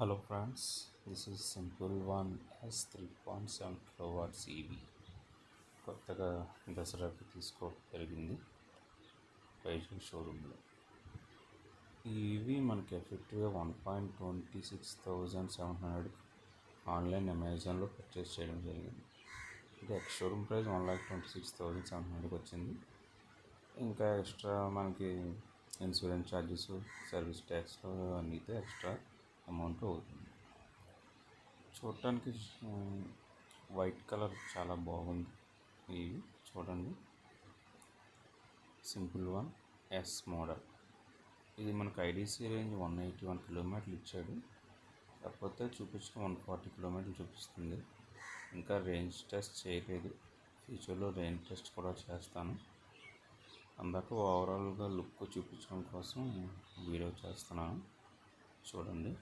Hello friends, this is Simple One S 3.7 kilowatts EV కొత్తగా దసరాకి తీసుకోవడం జరిగింది వైజాగ్ షోరూంలో. ఈ ఈవీ మనకి ఎఫెక్టివ్గా 1,26,700 ఆన్లైన్ అమెజాన్లో పర్చేస్ చేయడం జరిగింది. అంటే ఎక్స్ షోరూమ్ ప్రైస్ 1,26,700 వచ్చింది. ఇంకా ఎక్స్ట్రా మనకి ఇన్సూరెన్స్ ఛార్జెస్, సర్వీస్ ట్యాక్స్ అన్నితో ఎక్స్ట్రా అమౌంట్ అవుతుంది. చూడటానికి వైట్ కలర్ చాలా బాగుంది. ఇవి చూడండి, సింపుల్ వన్ ఎస్ మోడల్. ఇది మనకు ఐడీసీ రేంజ్ 181 కిలోమీటర్లు ఇచ్చాడు, కాకపోతే చూపించిన 140 కిలోమీటర్లు చూపిస్తుంది. ఇంకా రేంజ్ టెస్ట్ చేయలేదు, ఫ్యూచర్లో రేంజ్ టెస్ట్ కూడా చేస్తాను. అందాక ఓవరాల్గా లుక్ చూపించడం కోసం వీడియో చేస్తున్నాను. చూడండి.